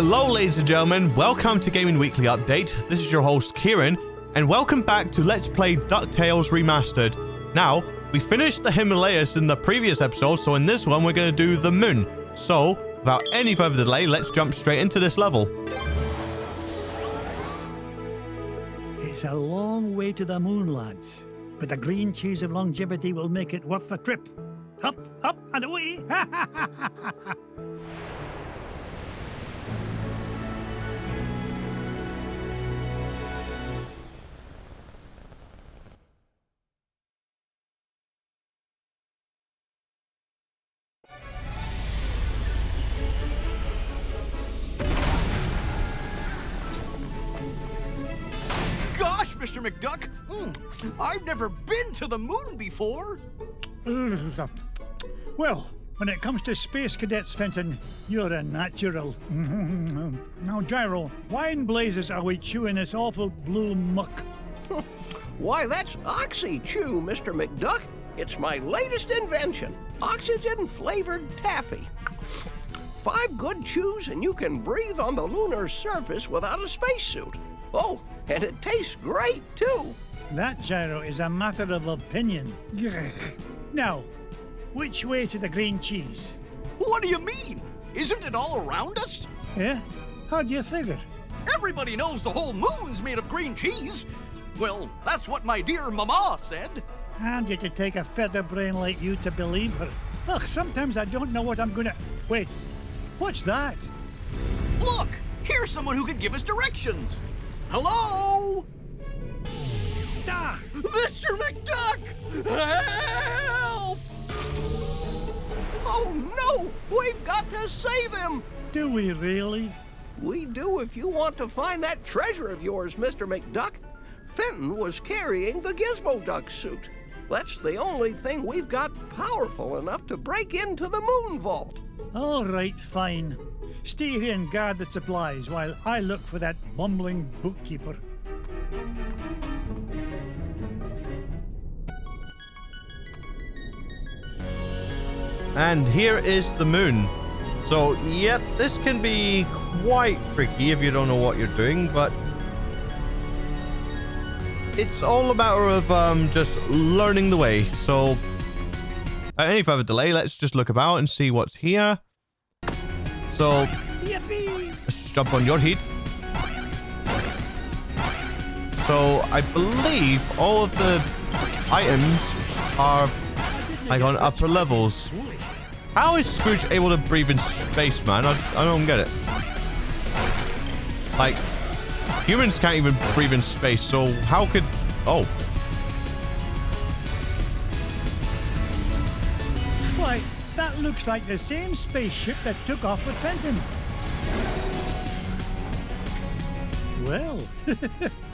Hello ladies and gentlemen, welcome to Gaming Weekly Update. This is your host Kieran, and welcome back to Let's Play DuckTales Remastered. Now, we finished the Himalayas in the previous episode, so in this one we're going to do the moon. So, without any further delay, let's jump straight into this level. It's a long way to the moon, lads, but the green cheese of longevity will make it worth the trip. Up, up, and away! Gosh, Mr. McDuck, I've never been to the moon before. Well, when it comes to space cadets, Fenton, you're a natural. Now, Gyro, why in blazes are we chewing this awful blue muck? Why, that's Oxy Chew, Mr. McDuck. It's my latest invention, oxygen-flavored taffy. 5 good chews and you can breathe on the lunar surface without a spacesuit. Oh, and it tastes great, too. That, Gyro, is a matter of opinion. Now, which way to the green cheese? What do you mean? Isn't it all around us? Yeah? How do you figure? Everybody knows the whole moon's made of green cheese. Well, that's what my dear mama said. And yet to take a feather brain like you to believe her. Ugh, sometimes I don't know what I'm gonna... Wait, what's that? Look, here's someone who can give us directions. Hello? Ah! Mr. McDuck! Help! Oh, no! We've got to save him! Do we really? We do if you want to find that treasure of yours, Mr. McDuck. Fenton was carrying the Gizmo Duck suit. That's the only thing we've got powerful enough to break into the moon vault. All right, fine. Stay here and guard the supplies while I look for that bumbling bookkeeper. And here is the moon. So, yep, this can be quite tricky if you don't know what you're doing, but it's all a matter of just learning the way. So, without any further delay, let's just look about and see what's here. So, Yippee! let's just jump on your heat. So, I believe all of the items are like on upper levels. How is Scrooge able to breathe in space, man? I don't get it. Like, humans can't even breathe in space, so how could... Oh. Why, that looks like the same spaceship that took off with Fenton. Well,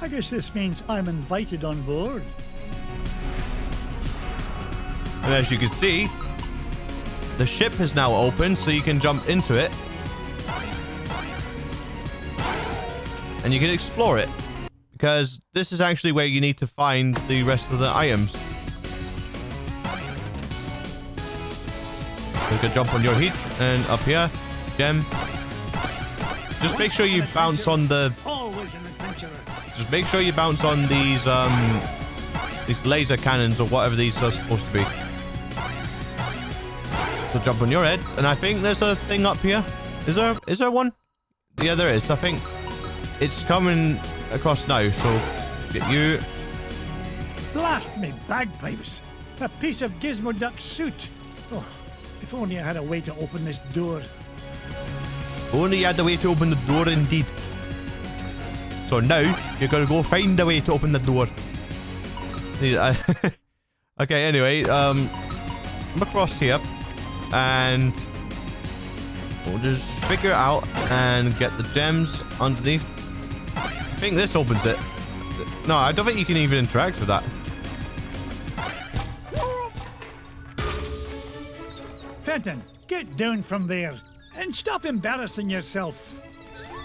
I guess this means I'm invited on board. And as you can see, the ship is now open, so you can jump into it. And you can explore it. Because this is actually where you need to find the rest of the items. You can jump on your heat and up here. Gem. Just make sure you bounce on the... Always an adventurer. Just make sure you bounce on these laser cannons or whatever these are supposed to be. So jump on your head, and I think there's a thing up here. Is there one? Yeah, there is. I think it's coming across now, so get you. Blast me bagpipes! A piece of Gizmo Duck suit. Oh, if only I had a way to open this door. Only you had the way to open the door, indeed. So now you're gonna go find a way to open the door. Okay. Anyway, come across here. And we'll just figure it out and get the gems underneath. I think this opens it. No, I don't think you can even interact with that. Fenton, get down from there and stop embarrassing yourself.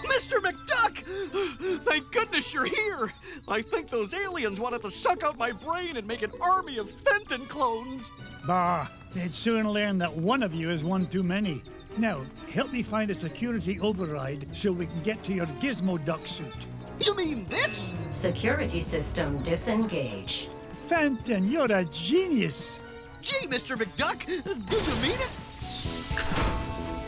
Mr. McDuck! Thank goodness you're here. I think those aliens wanted to suck out my brain and make an army of Fenton clones. Bah, they'd soon learn that one of you is one too many. Now, help me find a security override so we can get to your Gizmo Duck suit. You mean this? Security system disengaged. Fenton, you're a genius. Gee, Mr. McDuck, do you mean it?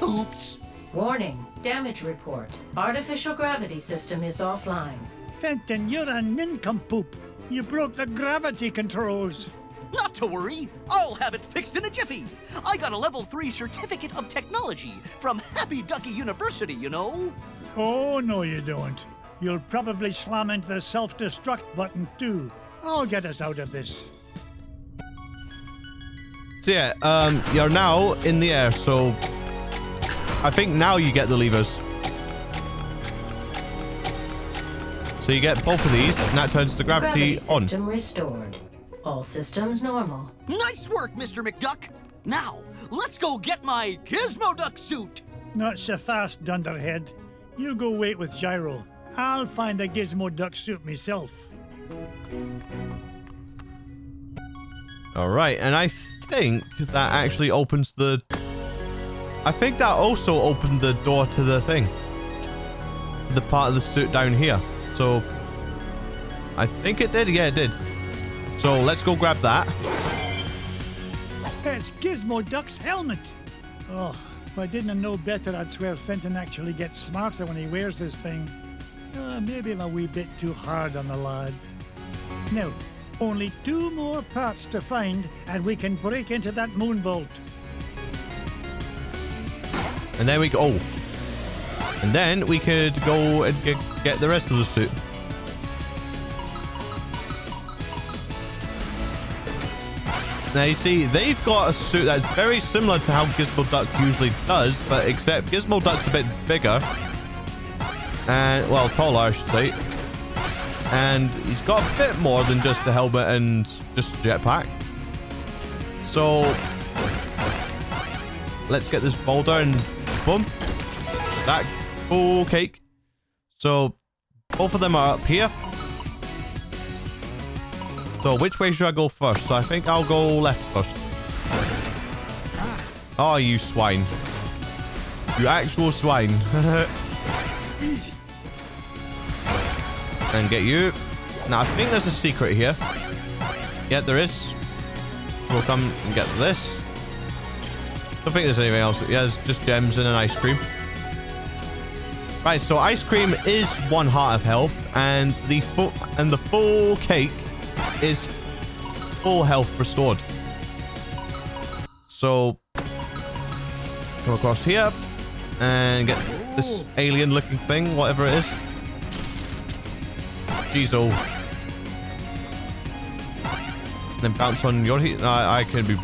Oops. Warning, damage report. Artificial gravity system is offline. Fenton, you're a nincompoop. You broke the gravity controls. Not to worry, I'll have it fixed in a jiffy. I got a level 3 certificate of technology from Happy Ducky University, you know. Oh, no, you don't. You'll probably slam into the self-destruct button, too. I'll get us out of this. So yeah, you're now in the air, so I think now you get the levers. So you get both of these, and that turns the gravity on. System restored. All systems normal. Nice work, Mr. McDuck. Now, let's go get my Gizmo Duck suit. Not so fast, Dunderhead. You go wait with Gyro. I'll find a Gizmo Duck suit myself. Alright, and I think that actually opens the... I think that also opened the door to the thing. The part of the suit down here. So, I think it did. Yeah, it did. So, let's go grab that. It's Gizmo Duck's helmet. Oh, if I didn't know better, I'd swear Fenton actually gets smarter when he wears this thing. Maybe I'm a wee bit too hard on the lad. Now, only 2 more parts to find, and we can break into that moonbolt. And then we go... Oh. And then we could go and get the rest of the suit. Now you see, they've got a suit that's very similar to how Gizmo Duck usually does, but except Gizmo Duck's a bit bigger. And, well, taller, I should say. And he's got a bit more than just a helmet and just a jetpack. So, let's get this boulder and boom. That full cake. So, both of them are up here. So, which way should I go first? So, I think I'll go left first. Oh, you swine. You actual swine. And get you. Now, I think there's a secret here. Yeah, there is. We'll come and get this. Don't think there's anything else. Yeah, there's just gems and an ice cream. Right, so ice cream is 1 heart of health, and the full cake is full health restored. So come across here and get this alien-looking thing, whatever it is. Jeez, oh. Then bounce on your heat. I can be.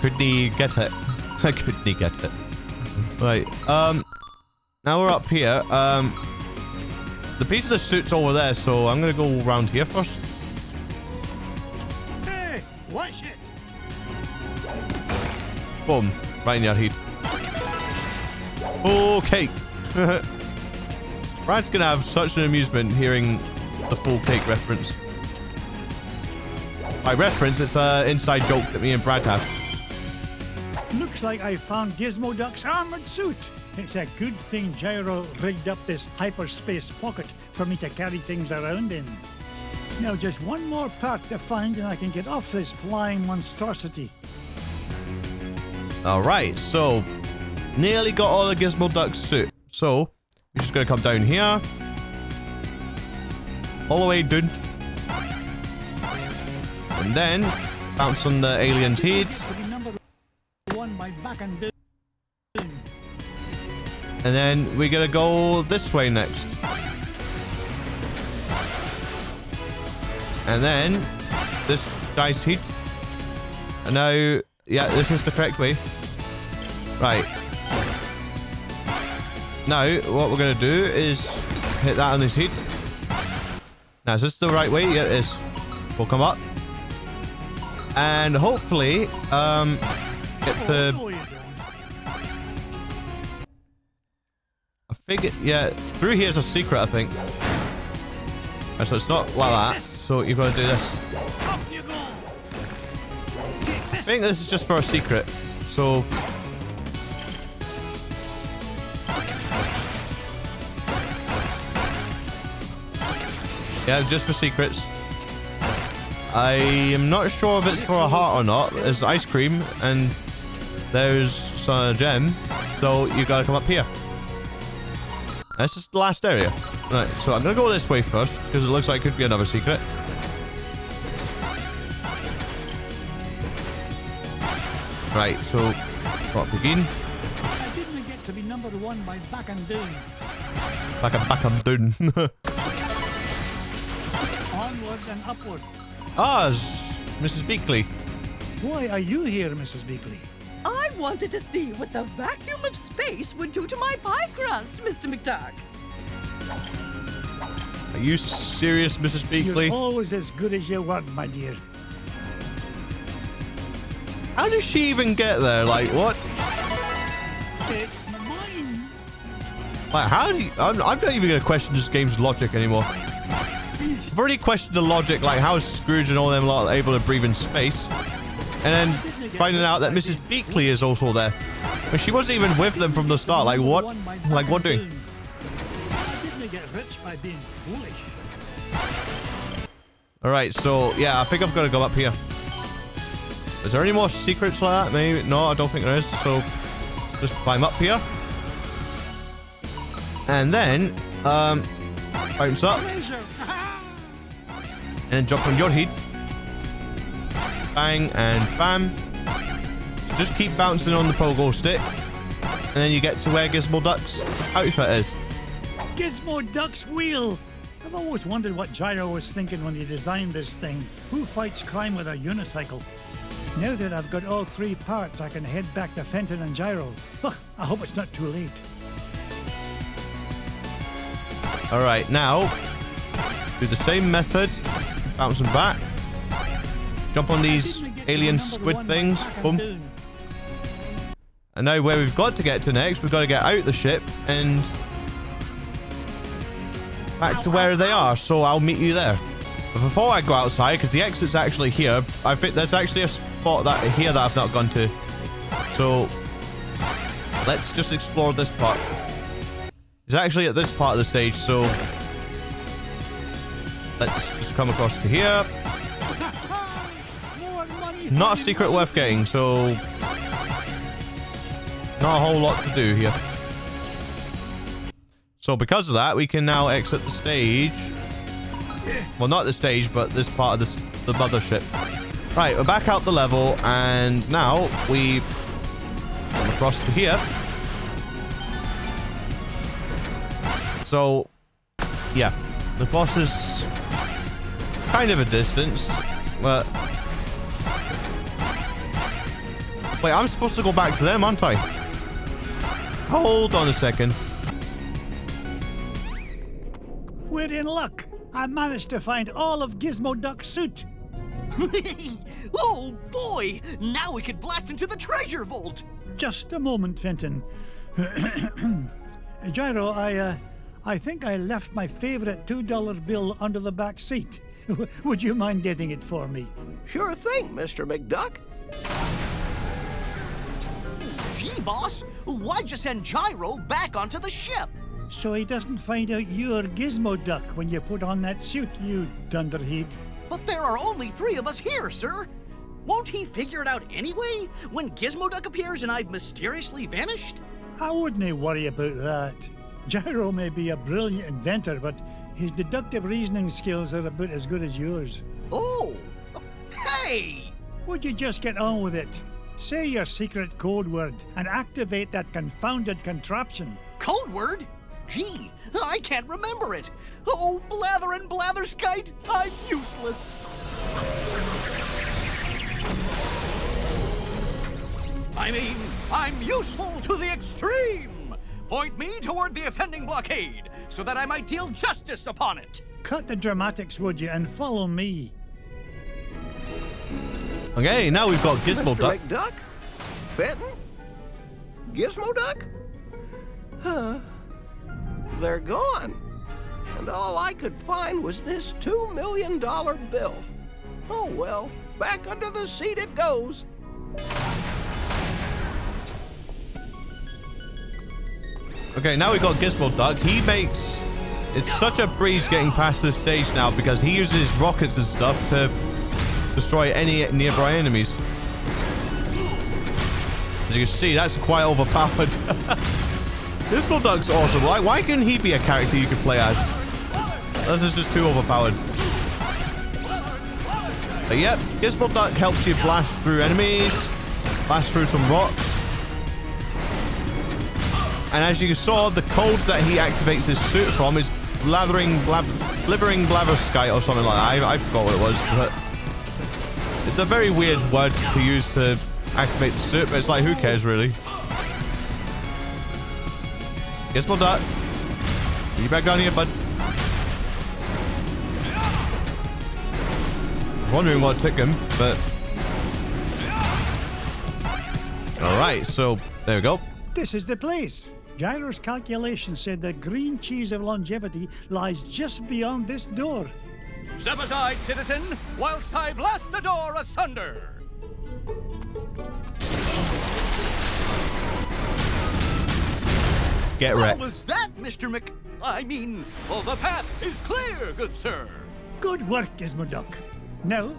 Couldn't get it. I couldn't get it. Right. Now we're up here. The piece of the suit's over there, so I'm gonna go around here first. Hey, watch it. Boom. Right in your head. Full cake. Brad's gonna have such an amusement hearing the full cake reference. By reference, it's an inside joke that me and Brad have. Looks like I found Gizmo Duck's armored suit. It's a good thing Gyro rigged up this hyperspace pocket for me to carry things around in. Now just 1 more part to find and I can get off this flying monstrosity. Alright, so nearly got all the Gizmo Duck's suit. So we're just gonna come down here. All the way down. And then bounce on the alien's head. And then we're gonna go this way next. And then this guy's heat. And now, yeah, this is the correct way. Right. Now, what we're gonna do is hit that on his head. Now, is this the right way? Yeah, it is. We'll come up. And hopefully, get the... I think it, yeah, through here's a secret, I think. Right, so it's not like that. So you've got to do this. I think this is just for a secret. So Yeah, just for secrets. I am not sure if it's for a heart or not. There's ice cream and there's a gem. So you gotta come up here. This is the last area. Right, so I'm gonna go this way first because it looks like it could be another secret. Right, so what begin? I didn't get to be number one by back and down. Back and down. Onwards and upwards. Ah, Mrs. Beakley. Why are you here, Mrs. Beakley? I wanted to see what the vacuum of space would do to my pie crust, Mr. McDuck. Are you serious, Mrs. Beakley? You're always as good as you want, my dear. How does she even get there? Like, what? It's mine. Like, how do you... I'm not even going to question this game's logic anymore. I've already questioned the logic, like how is Scrooge and all them lot able to breathe in space, and then finding out that Mrs. Beakley is also there, but she wasn't even with them from the start. Like what? Like what doing? I didn't get rich by being foolish. All right, so yeah, I think I've got to go up here. Is there any more secrets like that? Maybe no, I don't think there is. So just climb up here, and then bounce up. And jump on your head. Bang and bam. Just keep bouncing on the pogo stick. And then you get to where Gizmo Duck's outfit is. Gizmo Duck's wheel. I've always wondered what Gyro was thinking when he designed this thing. Who fights crime with a unicycle? Now that I've got all three parts, I can head back to Fenton and Gyro. Ugh, I hope it's not too late. Alright, now do the same method. Bouncing back. Jump on these alien squid things. Boom. And now where we've got to get to next, we've got to get out the ship and back to where they are. So I'll meet you there. But before I go outside, because the exit's actually here, I think there's actually a spot that here that I've not gone to. So let's just explore this part. It's actually at this part of the stage, so let's just come across to here. Not a secret worth getting, so not a whole lot to do here. So because of that, we can now exit the stage. Well, not the stage, but this part of the mothership. Right, we're back out the level, and now we come across to here. So, yeah, the boss is kind of a distance, but wait, I'm supposed to go back to them, aren't I? Hold on a second. We're in luck. I managed to find all of Gizmo Duck's suit. Oh boy! Now we could blast into the treasure vault! Just a moment, Fenton. Gyro, I think I left my favorite $2 bill under the back seat. Would you mind getting it for me? Sure thing, Mr. McDuck. Gee, boss, why'd you send Gyro back onto the ship? So he doesn't find out you're Gizmo Duck when you put on that suit, you dunderhead. But there are only 3 of us here, sir. Won't he figure it out anyway, when Gizmo Duck appears and I've mysteriously vanished? I wouldn't worry about that. Gyro may be a brilliant inventor, but his deductive reasoning skills are about as good as yours. Oh! Hey! Would you just get on with it? Say your secret code word and activate that confounded contraption. Code word? Gee, I can't remember it. Oh, blather and blatherskite, I'm useless. I mean, I'm useful to the extreme. Point me toward the offending blockade, so that I might deal justice upon it. Cut the dramatics, would you, and follow me. Okay, now we've got Gizmo Mr. Duck. McDuck? Fenton? Gizmo Duck? Huh. They're gone. And all I could find was this $2 million bill. Oh well, back under the seat it goes. Okay, now we've got Gizmo Duck. He makes It's such a breeze getting past this stage now because he uses rockets and stuff to destroy any nearby enemies. As you can see, that's quite overpowered. Gizmo Duck's awesome. Why couldn't he be a character you could play as? This is just too overpowered. But yep, Gizmo Duck helps you blast through enemies, blast through some rocks. And as you saw, the codes that he activates his suit from is blithering blatherskite or something like that. I forgot what it was, but it's a very weird word to use to activate the suit, but it's like, who cares really? Gizmo Duck, you back down here, bud. Wondering what took him, but all right, so there we go. This is the place. Gyro's calculation said the green cheese of longevity lies just beyond this door. Step aside, citizen, whilst I blast the door asunder. Get wrecked. What was that, Mr. Well, the path is clear, good sir. Good work, Gizmo Duck. Now,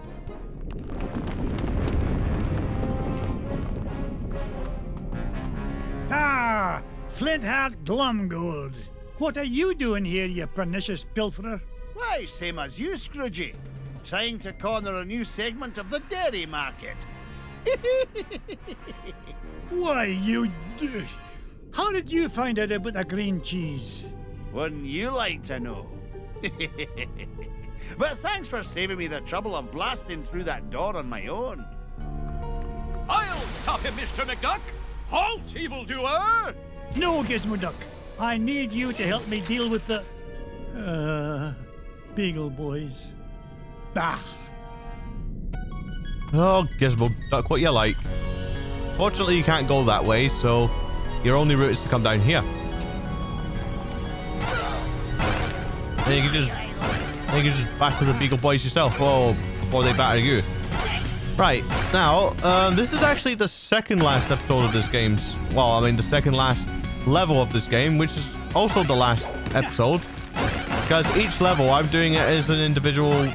Flintheart Glumgold. What are you doing here, you pernicious pilferer? Why, same as you, Scroogey. Trying to corner a new segment of the dairy market. Why, you... How did you find out about the green cheese? Wouldn't you like to know? But thanks for saving me the trouble of blasting through that door on my own. I'll stop him, Mr. McDuck. Halt, evildoer! No, Gizmo Duck. I need you to help me deal with the... Beagle Boys. Bah! Oh, Gizmo Duck, what you like? Fortunately, you can't go that way, so your only route is to come down here. And you can just batter the Beagle Boys yourself, before they batter you. Right, now, this is actually the second last episode of this game's... Well, I mean, the second last level of this game, which is also the last episode. Because each level, I'm doing it as an individual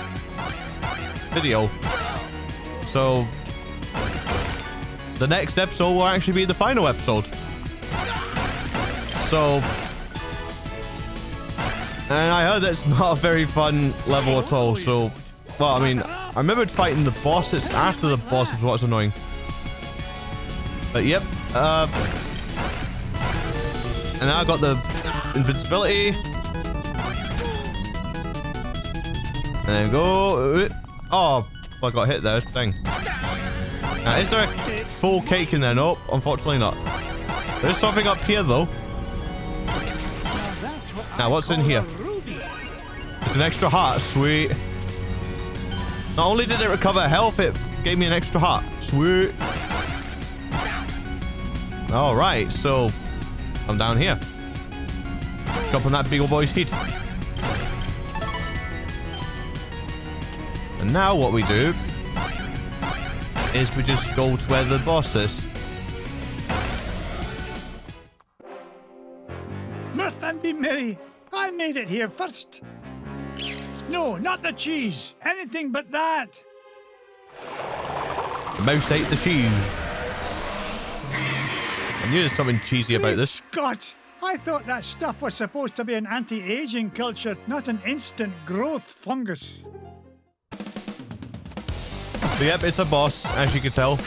video. So, the next episode will actually be the final episode. So... And I heard that's not a very fun level at all, so... Well, I mean, I remembered fighting the boss. It's after the boss is what's annoying. But yep. And now I got the invincibility. And then go... Oh, I got hit there. Dang. Now, is there a full cake in there? Nope, unfortunately not. There's something up here, though. Now, what's in here? It's an extra heart. Sweet. Not only did it recover health, it gave me an extra heart. Sweet. Alright, so I'm down here. Jump on that Beagle Boy's head. And now what we do is we just go to where the boss is. Mirth and be merry. I made it here first. No, not the cheese. Anything but that. The mouse ate the cheese. I knew there's something cheesy about this. Scott, I thought that stuff was supposed to be an anti-aging culture, not an instant growth fungus. But yep, it's a boss, as you can tell.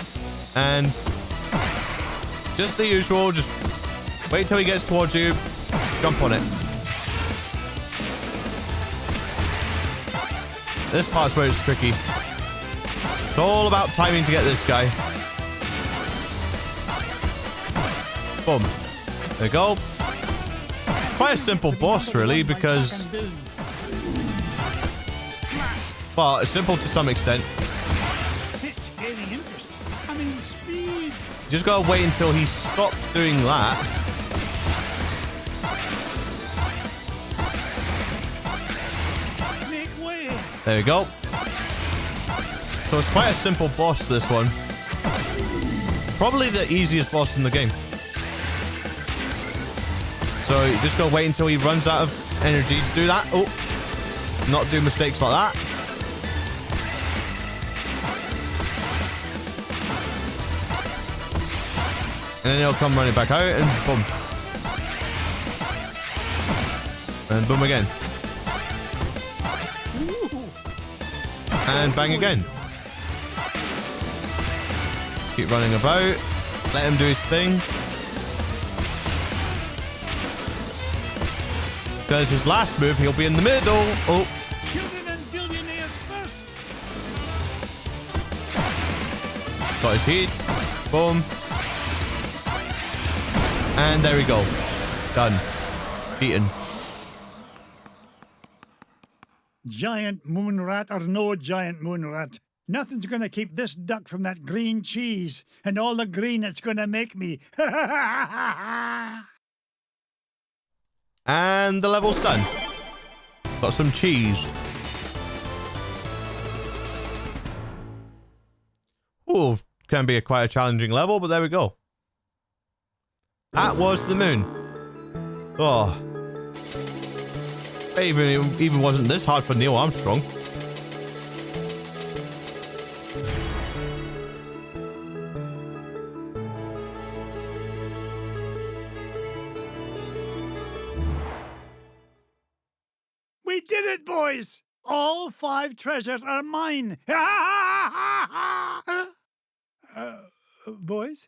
And just the usual, just wait till he gets towards you, jump on it. This part's where it's tricky. It's all about timing to get this guy. Boom. There you go. Quite a simple boss, really, because... Well, it's simple to some extent. It's getting interesting. I mean, speed. You just gotta wait until he stops doing that. Make way. There we go. So it's quite a simple boss, this one. Probably the easiest boss in the game. So you just gotta wait until he runs out of energy to do that. Oh, not do mistakes like that. And then he'll come running back out and boom. And boom again. And bang again. Keep running about. Let him do his thing. Because his last move, he'll be in the middle. Oh. Children and billionaires first. Got his heat. Boom. And there we go. Done. Beaten. Giant moon rat or no giant moon rat, nothing's gonna keep this duck from that green cheese and all the green it's gonna make me. And the level's done. Got some cheese. Ooh, can be quite a challenging level, but there we go. That was the moon. Oh. It even wasn't this hard for Neil Armstrong. We did it, boys! All 5 treasures are mine! Boys?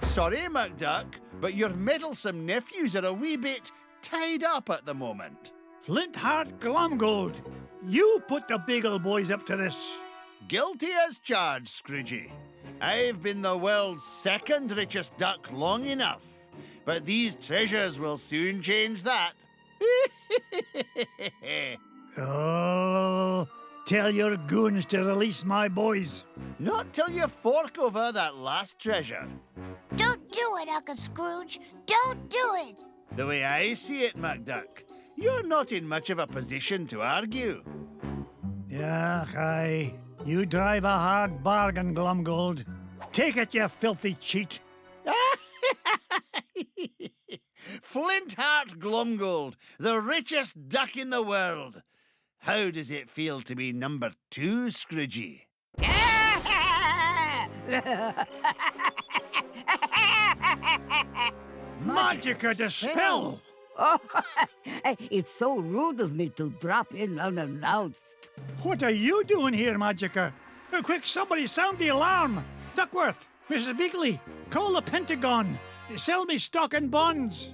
Sorry, McDuck, but your meddlesome nephews are a wee bit tied up at the moment. Flintheart Glomgold, you put the Beagle boys up to this. Guilty as charged, Scroogey. I've been the world's second richest duck long enough, but these treasures will soon change that. Oh, tell your goons to release my boys. Not till you fork over that last treasure. Don't do it, Uncle Scrooge. Don't do it. The way I see it, McDuck, you're not in much of a position to argue. Yeah, aye. You drive a hard bargain, Glomgold. Take it, you filthy cheat. Flintheart Glomgold, the richest duck in the world. How does it feel to be number 2, Scroogey? Magica dispel! Oh, it's so rude of me to drop in unannounced. What are you doing here, Magica? Quick, somebody sound the alarm! Duckworth, Mrs. Beakley, call the Pentagon. Sell me stock and bonds.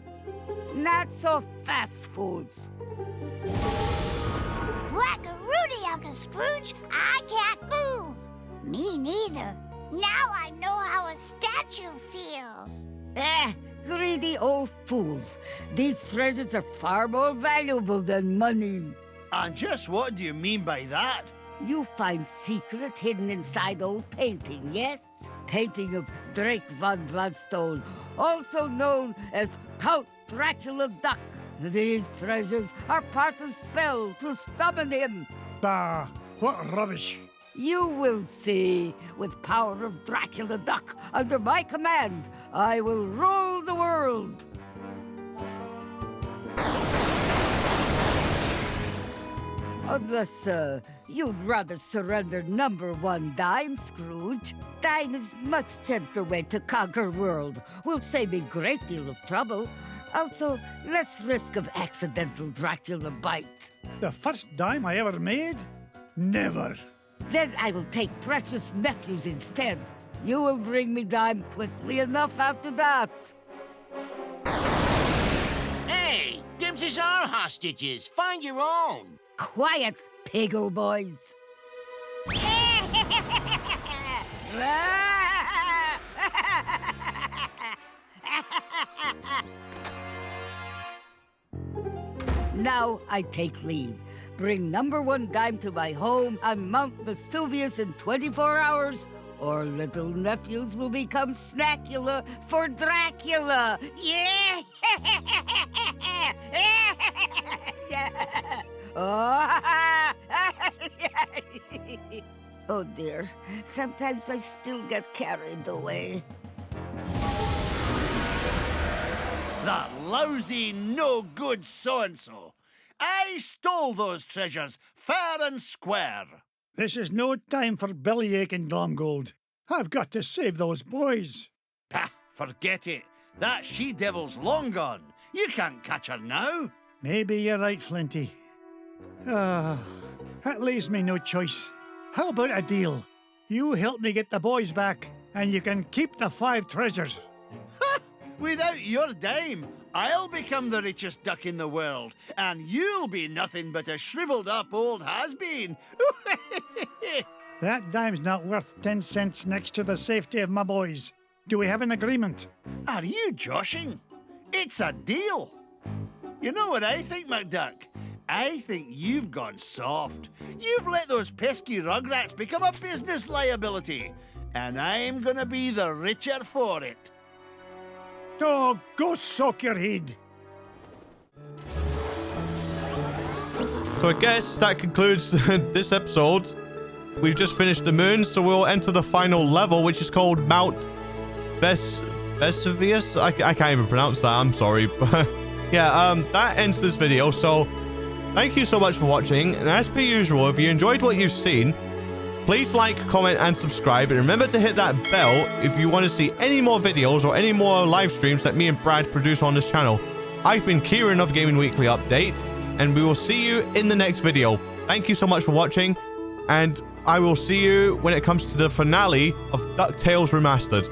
Not so fast, fools. Whack-a-rooney, Uncle Scrooge. I can't move. Me neither. Now I know how a statue feels. Greedy old fools. These treasures are far more valuable than money. And just what do you mean by that? You find secrets hidden inside old painting, yes? Painting of Drake von Gladstone, also known as Count Dracula Duck. These treasures are part of spell to summon him. Bah, what rubbish. You will see. With power of Dracula Duck under my command, I will rule the world. Unless, you'd rather surrender number 1 dime, Scrooge. Dime is much gentler way to conquer world. Will save me a great deal of trouble. Also, less risk of accidental Dracula bite. The first dime I ever made? Never. Then I will take precious nephews instead. You will bring me dime quickly enough after that. Hey, them's is our hostages. Find your own. Quiet, piggle boys. Now I take leave. Bring number 1 dime to my home on Mount Vesuvius in 24 hours, or little nephews will become Snackula for Dracula. Yeah! Oh dear, sometimes I still get carried away. That lousy, no-good so-and-so. I stole those treasures fair and square. This is no time for bellyache and Glomgold. I've got to save those boys. Pah, forget it. That she-devil's long gone. You can't catch her now. Maybe you're right, Flinty. That leaves me no choice. How about a deal? You help me get the boys back, and you can keep the 5 treasures. Ha! Without your dime, I'll become the richest duck in the world, and you'll be nothing but a shriveled-up old has-been. That dime's not worth 10 cents next to the safety of my boys. Do we have an agreement? Are you joshing? It's a deal. You know what I think, McDuck? I think you've gone soft. You've let those pesky rugrats become a business liability, and I'm gonna be the richer for it. Oh, go soak your head. So I guess that concludes this episode. We've just finished the moon, so we'll enter the final level, which is called Mount Vesuvius. I can't even pronounce that. I'm sorry. But yeah, that ends this video. So thank you so much for watching. And as per usual, if you enjoyed what you've seen, please like, comment, and subscribe. And remember to hit that bell if you want to see any more videos or any more live streams that me and Brad produce on this channel. I've been Kieran of Gaming Weekly Update, and we will see you in the next video. Thank you so much for watching, and I will see you when it comes to the finale of DuckTales Remastered.